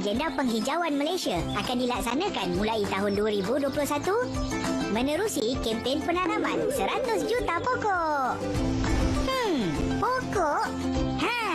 agenda penghijauan Malaysia akan dilaksanakan mulai tahun 2021 menerusi kempen penanaman 100 juta pokok. Pokok?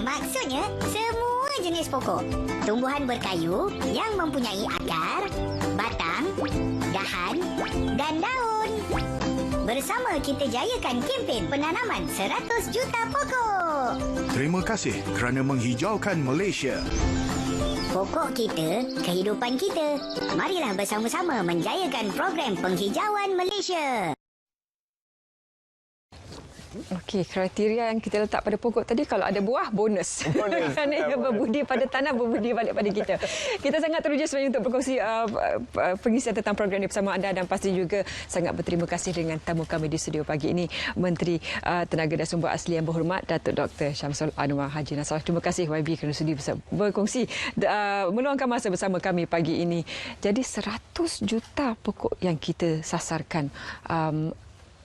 Maksudnya semua jenis pokok. Tumbuhan berkayu yang mempunyai akar, batang, dahan dan daun. Bersama kita jayakan kempen penanaman 100 juta pokok. Terima kasih kerana menghijaukan Malaysia. Pokok kita, kehidupan kita. Marilah bersama-sama menjayakan program penghijauan Malaysia. Okey, kriteria yang kita letak pada pokok tadi, kalau ada buah, bonus. Kerana ia berbudi pada tanah, berbudi balik pada kita. Kita sangat teruja sebenarnya untuk berkongsi pengisian tentang program ini bersama anda dan pasti juga sangat berterima kasih dengan tamu kami di studio pagi ini, Menteri Tenaga dan Sumber Asli yang berhormat, Datuk Dr. Syamsul Anwar Haji Nasrallah. Terima kasih YB kerana sudi berkongsi, meluangkan masa bersama kami pagi ini. Jadi 100 juta pokok yang kita sasarkan.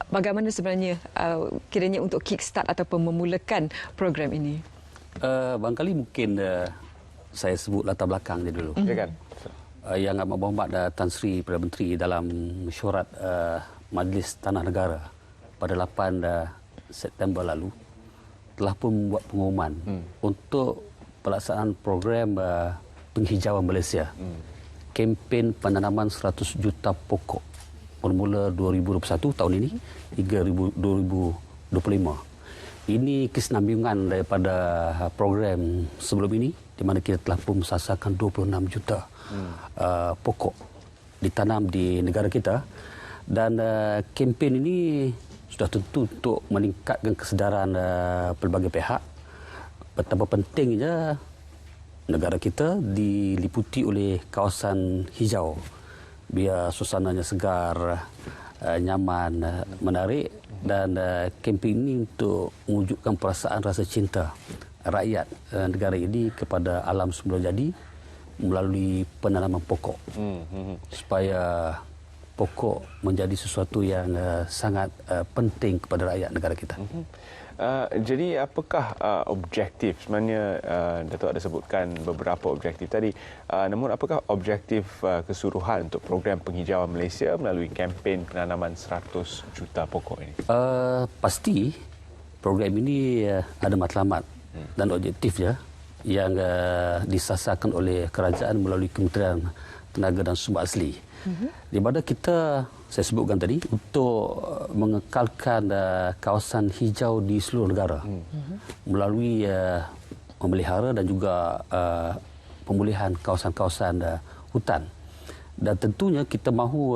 Bagaimana sebenarnya kiranya untuk kickstart ataupun memulakan program ini? Barangkali mungkin saya sebut latar belakang dia dulu. Ya kan? Yang Amat Berhormat Tan Sri Perdana Menteri dalam mesyuarat Majlis Tanah Negara pada 8 September lalu telah pun membuat pengumuman untuk pelaksanaan program penghijauan Malaysia. Kempen penanaman 100 juta pokok bermula 2021 tahun ini hingga 2025. Ini kesinambungan daripada program sebelum ini di mana kita telah pun mensasarkan 26 juta pokok ditanam di negara kita, dan kempen ini sudah tentu untuk meningkatkan kesedaran pelbagai pihak betapa pentingnya negara kita diliputi oleh kawasan hijau, biar suasananya segar, nyaman, menarik, dan kempen ini untuk mewujudkan perasaan rasa cinta rakyat negara ini kepada alam semula jadi melalui penanaman pokok, supaya pokok menjadi sesuatu yang sangat penting kepada rakyat negara kita. Jadi apakah objektif, sebenarnya Datuk ada sebutkan beberapa objektif tadi, namun apakah objektif keseluruhan untuk program penghijauan Malaysia melalui kempen penanaman 100 juta pokok ini? Pasti program ini ada matlamat dan objektif yang disasarkan oleh kerajaan melalui Kementerian Tenaga dan Sumber Asli. Di mana kita, saya sebutkan tadi, untuk mengekalkan kawasan hijau di seluruh negara melalui memelihara dan juga pemulihan kawasan-kawasan hutan. Dan tentunya kita mahu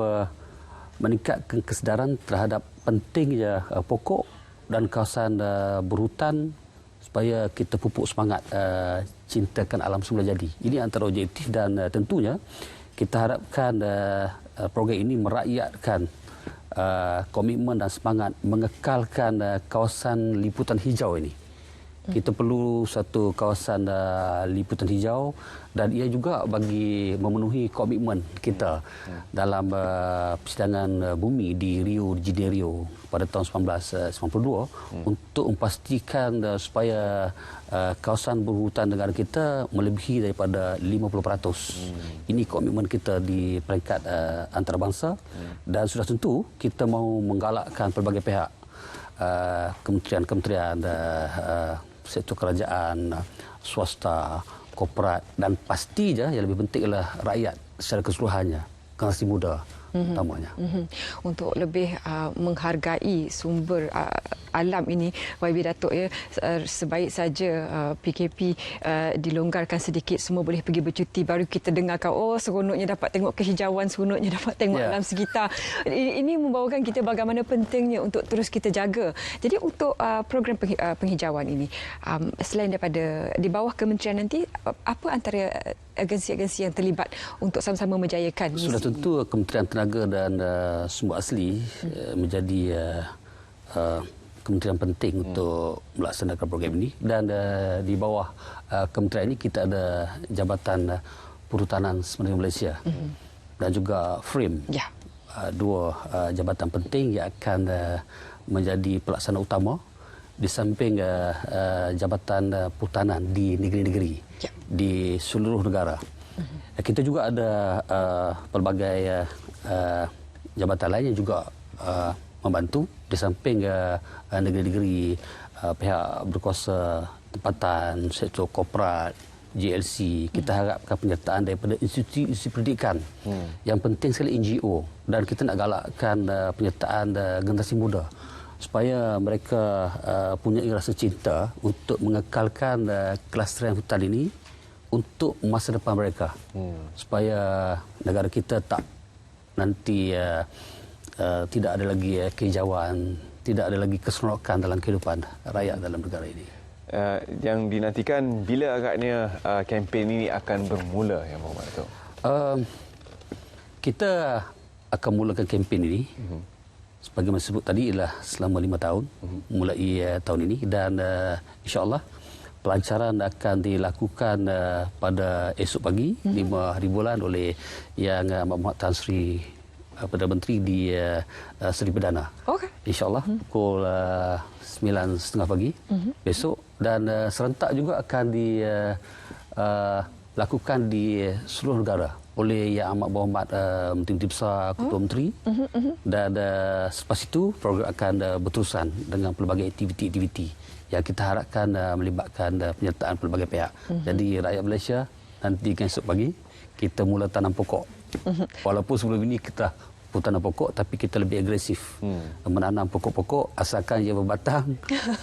meningkatkan kesedaran terhadap pentingnya pokok dan kawasan berhutan supaya kita pupuk semangat cintakan alam semula jadi. Ini antara objektif, dan tentunya kita harapkan program ini merakyatkan komitmen dan semangat mengekalkan kawasan liputan hijau ini. Kita perlu satu kawasan liputan hijau, dan ia juga bagi memenuhi komitmen kita dalam persidangan bumi di Rio de Janeiro pada tahun 1992 untuk memastikan supaya kawasan berhutan negara kita melebihi daripada 50%. Ini komitmen kita di peringkat antarabangsa, dan sudah tentu kita mahu menggalakkan pelbagai pihak, kementerian-kementerian, sektor kerajaan, swasta, korporat, dan pasti yang lebih penting adalah rakyat secara keseluruhannya, generasi muda utamanya. Untuk lebih menghargai sumber alam ini, YB Datuk, sebaik saja PKP dilonggarkan sedikit, semua boleh pergi bercuti, baru kita dengarkan, oh seronoknya dapat tengok kehijauan, seronoknya dapat tengok alam sekitar. Ini membawakan kita bagaimana pentingnya untuk terus kita jaga. Jadi untuk program penghijauan ini, selain daripada di bawah kementerian nanti, apa antara agensi-agensi yang terlibat untuk sama-sama menjayakan misi? Sudah tentu Kementerian Tenaga dan Sumber Asli menjadi kementerian penting untuk melaksanakan program ini, dan di bawah kementerian ini kita ada Jabatan Perhutanan Semenanjung Malaysia dan juga FRIM, dua jabatan penting yang akan menjadi pelaksana utama di samping Jabatan Perhutanan di negeri-negeri di seluruh negara. Kita juga ada pelbagai jabatan lain yang juga membantu di samping negeri-negeri pihak berkuasa tempatan, sektor korporat, GLC. Kita harapkan penyertaan daripada institusi pendidikan. Yang penting sekali NGO, dan kita nak galakkan penyertaan generasi muda supaya mereka punya rasa cinta untuk mengekalkan kelestarian hutan ini untuk masa depan mereka, supaya negara kita tak nanti tidak ada lagi kehijauan, tidak ada lagi keseronokan dalam kehidupan rakyat dalam negara ini. Yang dinantikan bila agaknya kempen ini akan bermula, Yang Berhormat Datuk? Kita akan mulakan kempen ini sebagaimana sebut tadi ialah selama 5 tahun mulai tahun ini, dan insya-Allah pelancaran akan dilakukan pada esok pagi 5 hari bulan oleh Yang Muhammad Tan Sri Perdana Menteri di Seri Perdana. Okey. InsyaAllah pukul 9.30 pagi besok, dan serentak juga akan dilakukan di seluruh negara oleh Yang Amat Berhormat Menteri Besar, Ketua Menteri, dan selepas itu program akan berterusan dengan pelbagai aktiviti-aktiviti yang kita harapkan melibatkan penyertaan pelbagai pihak. Jadi rakyat Malaysia, nanti esok pagi kita mula tanam pokok. Walaupun sebelum ini kita tanam pokok, tapi kita lebih agresif menanam pokok-pokok asalkan ia berbatang,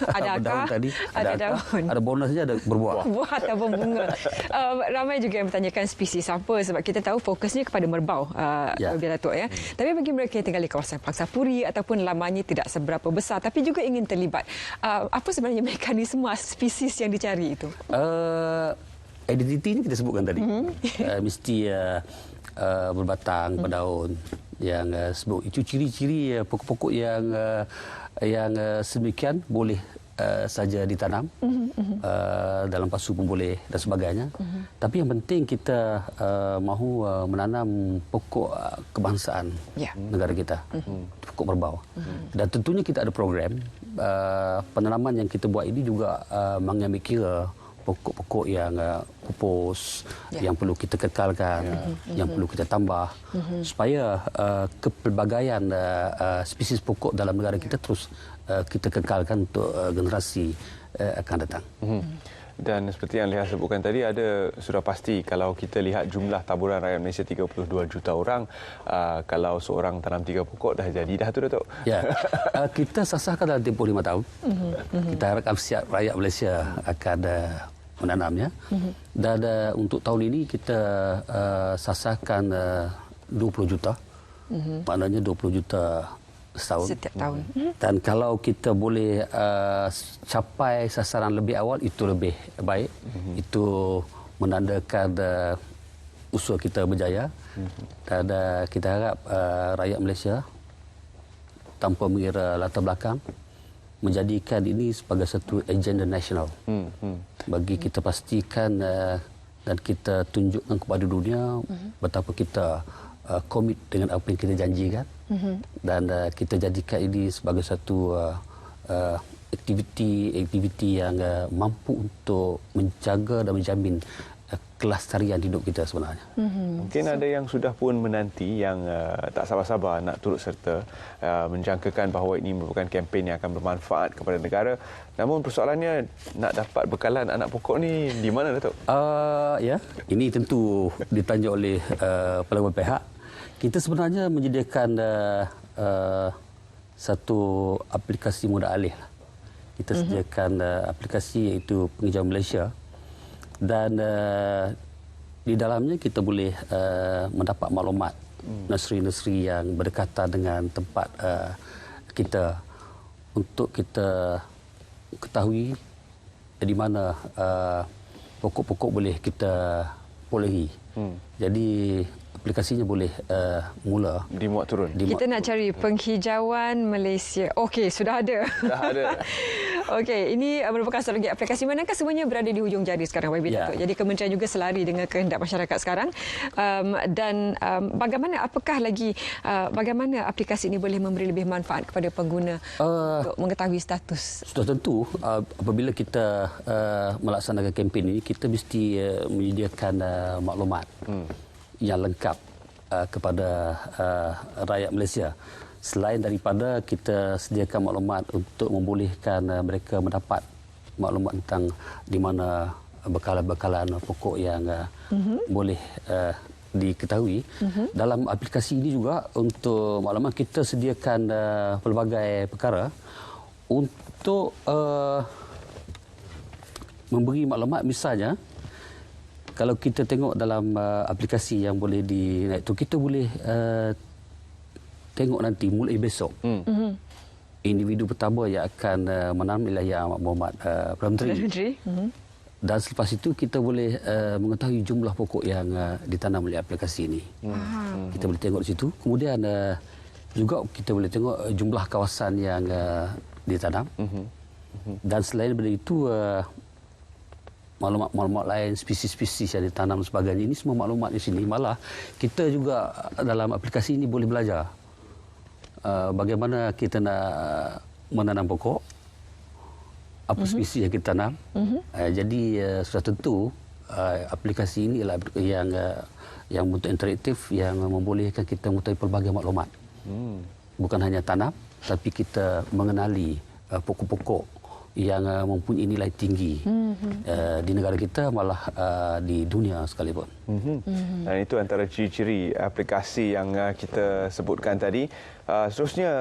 ada daun akar, tadi, ada daun, ada bonusnya, ada berbuah. Buah ataupun bunga. Ramai juga yang bertanyakan spesies apa, sebab kita tahu fokusnya kepada merbau, Biar Datuk ya. Tapi bagi mereka yang tinggal di kawasan Pangsapuri ataupun lamanya tidak seberapa besar tapi juga ingin terlibat, apa sebenarnya mekanisme spesies yang dicari itu? Identiti ini kita sebutkan tadi. Mesti berbatang, berdaun, yang sebut itu ciri-ciri pokok-pokok yang sedemikian boleh saja ditanam, dalam pasu pun boleh dan sebagainya. Tapi yang penting kita mahu menanam pokok kebangsaan negara kita, pokok merbau. Dan tentunya kita ada program penanaman yang kita buat ini juga mengambil kira pokok-pokok yang pupus, yang perlu kita kekalkan, yang perlu kita tambah, supaya kepelbagaian spesies pokok dalam negara kita terus kita kekalkan untuk generasi akan datang. Dan seperti yang Leah sebutkan tadi, ada sudah pasti kalau kita lihat jumlah taburan rakyat Malaysia 32 juta orang, kalau seorang tanam 3 pokok dah jadi dah tu, Datuk. Ya, kita sasarkan dalam tempoh 5 tahun. Kita harapkan siap rakyat Malaysia akan menanamnya. Dan untuk tahun ini kita sasarkan 20 juta. Maknanya 20 juta setahun. Setiap tahun. Dan kalau kita boleh capai sasaran lebih awal, itu lebih baik. Itu menandakan usaha kita berjaya. Dan kita harap rakyat Malaysia tanpa mengira latar belakang menjadikan ini sebagai satu agenda nasional. Bagi kita pastikan dan kita tunjukkan kepada dunia betapa kita komit dengan apa yang kita janjikan, dan kita jadikan ini sebagai satu aktiviti yang mampu untuk menjaga dan menjamin kelestarian hidup kita sebenarnya. Mungkin ada yang sudah pun menanti, yang tak sabar-sabar nak turut serta, menjangkakan bahawa ini merupakan kempen yang akan bermanfaat kepada negara. Namun persoalannya, nak dapat bekalan anak pokok ni di mana, Datuk? Ya, ini tentu ditanya oleh pelbagai pihak. Kita sebenarnya menyediakan satu aplikasi mudah alih. Kita sediakan aplikasi iaitu Penghijauan Malaysia. Dan di dalamnya kita boleh mendapat maklumat nursery-nursery yang berdekatan dengan tempat kita, untuk kita ketahui di mana pokok-pokok boleh kita bolehi. Jadi aplikasinya boleh mula dimuat turun. Kita nak cari Penghijauan Malaysia. Okey, sudah ada. Dah ada. Okey, ini merupakan strategi aplikasi. Manakah semuanya berada di hujung jari sekarang, YB Ya. Datuk? Jadi kementerian juga selari dengan kehendak masyarakat sekarang. Bagaimana aplikasi ini boleh memberi lebih manfaat kepada pengguna untuk mengetahui status? Sudah tentu apabila kita melaksanakan kempen ini, kita mesti menyediakan maklumat yang lengkap kepada rakyat Malaysia. Selain daripada kita sediakan maklumat untuk membolehkan mereka mendapat maklumat tentang di mana bekalan-bekalan pokok yang boleh diketahui. Dalam aplikasi ini juga untuk maklumat kita sediakan pelbagai perkara untuk memberi maklumat. Misalnya kalau kita tengok dalam aplikasi yang boleh dinaik tu, kita boleh tengok nanti mulai besok individu pertama yang akan menanam ialah Yang Amat Berhormat Perdana Menteri. Dan selepas itu kita boleh mengetahui jumlah pokok yang ditanam oleh aplikasi ini. Kita boleh tengok di situ. Kemudian juga kita boleh tengok jumlah kawasan yang ditanam. Dan selain daripada itu maklumat-maklumat lain, spesies-spesies yang ditanam dan sebagainya. Ini semua maklumat di sini. Malah kita juga dalam aplikasi ini boleh belajar bagaimana kita nak menanam pokok, apa spesies yang kita tanam. Jadi sudah tentu aplikasi ini adalah yang bentuk interaktif yang membolehkan kita mengetahui pelbagai maklumat. Bukan hanya tanam, tapi kita mengenali pokok-pokok yang mempunyai nilai tinggi di negara kita, malah di dunia sekalipun. Dan itu antara ciri-ciri aplikasi yang kita sebutkan tadi. Seterusnya,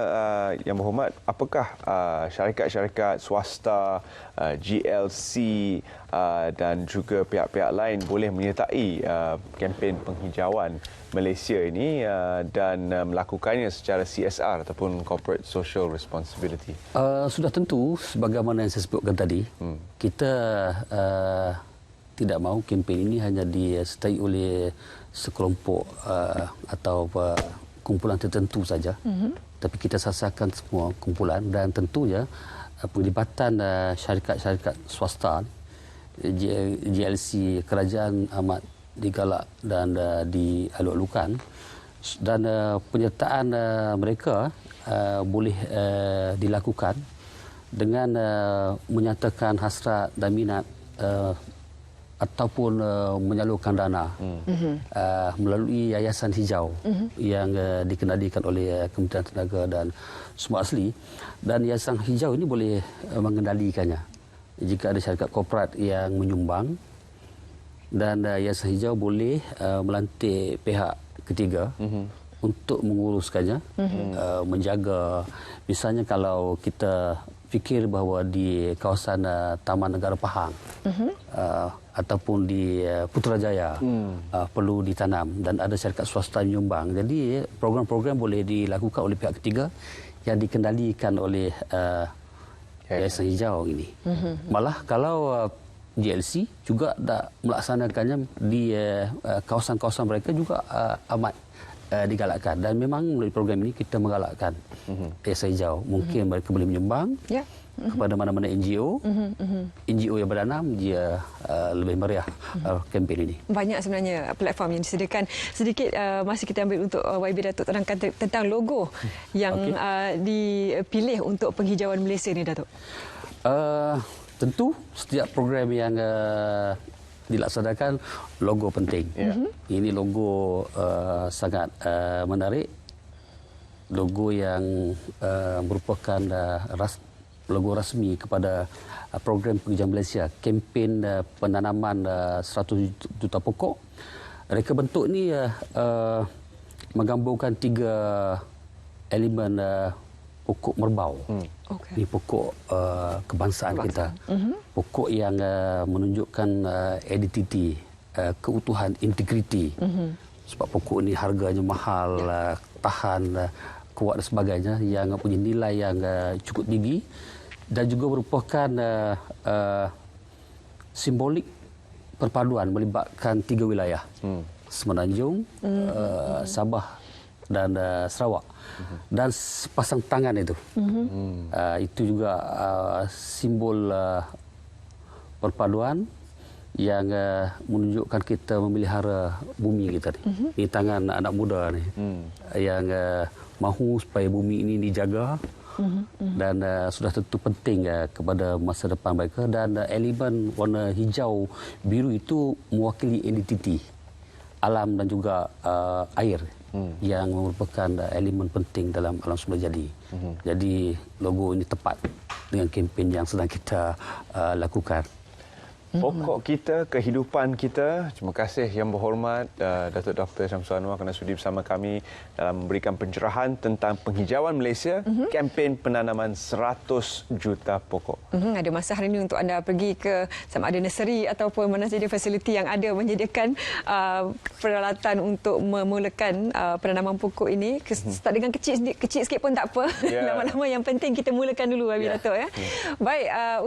Yang Berhormat, apakah syarikat-syarikat swasta, GLC dan juga pihak-pihak lain boleh menyertai kempen penghijauan Malaysia ini dan melakukannya secara CSR ataupun Corporate Social Responsibility? Sudah tentu, sebagaimana yang saya sebutkan tadi, kita tidak mahu kempen ini hanya disertai oleh sekelompok atau kumpulan tertentu saja, tapi kita sasarkan semua kumpulan. Dan tentunya penglibatan syarikat-syarikat swasta, GLC, kerajaan amat digalak dan dialuk-alukan, dan penyertaan mereka boleh dilakukan dengan menyatakan hasrat dan minat ataupun menyalurkan dana melalui Yayasan Hijau yang dikendalikan oleh Kementerian Tenaga dan Sumber Asli. Dan Yayasan Hijau ini boleh mengendalikannya jika ada syarikat korporat yang menyumbang, dan Yayasan Hijau boleh melantik pihak ketiga untuk menguruskannya, menjaga. Misalnya kalau kita fikir bahawa di kawasan Taman Negara Pahang ataupun di Putrajaya perlu ditanam dan ada syarikat swasta menyumbang. Jadi program-program boleh dilakukan oleh pihak ketiga yang dikendalikan oleh Yayasan Hijau ini. Malah kalau GLC juga dah melaksanakannya di kawasan-kawasan mereka juga amat digalakkan. Dan memang melalui program ini kita menggalakkan Yayasan Hijau. Mungkin mereka boleh menyumbang kepada mana-mana NGO. NGO yang berdanam, dia lebih meriah kempen ini. Banyak sebenarnya platform yang disediakan. Sedikit masih kita ambil untuk YB Datuk terangkan tentang logo yang dipilih untuk penghijauan Malaysia ni, Datuk. Tentu setiap program yang dilaksanakan, logo penting. Ini logo sangat menarik. Logo yang merupakan logo rasmi kepada program penghijauan Malaysia, kempen penanaman 100 juta pokok. Reka bentuk ni menggambarkan 3 elemen pokok merbau. Ini pokok kebangsaan kita. Pokok yang menunjukkan identiti, keutuhan, integriti. Sebab pokok ini harganya mahal, tahan, kuat dan sebagainya, yang punya nilai yang cukup tinggi dan juga merupakan simbolik perpaduan melibatkan 3 wilayah. Semenanjung, Sabah dan Sarawak. Dan sepasang tangan itu. Itu juga simbol perpaduan yang menunjukkan kita memelihara bumi kita ni. Ini tangan anak muda ni yang mahu supaya bumi ini dijaga dan sudah tentu penting kepada masa depan mereka, dan elemen warna hijau biru itu mewakili identiti alam dan juga air yang merupakan elemen penting dalam alam semula jadi. Jadi logo ini tepat dengan kempen yang sedang kita lakukan. Pokok kita, kehidupan kita. Terima kasih Yang Berhormat Datuk Dr. Syamsul Anwar kerana sudi bersama kami dalam memberikan pencerahan tentang penghijauan Malaysia, kempen penanaman 100 juta pokok. Ada masa hari ini untuk anda pergi ke sama ada nursery ataupun mana saja fasiliti yang ada menyediakan peralatan untuk memulakan penanaman pokok ini. Start dengan kecil sikit pun tak apa. Lama-lama yang penting kita mulakan dulu, Datuk. Baik.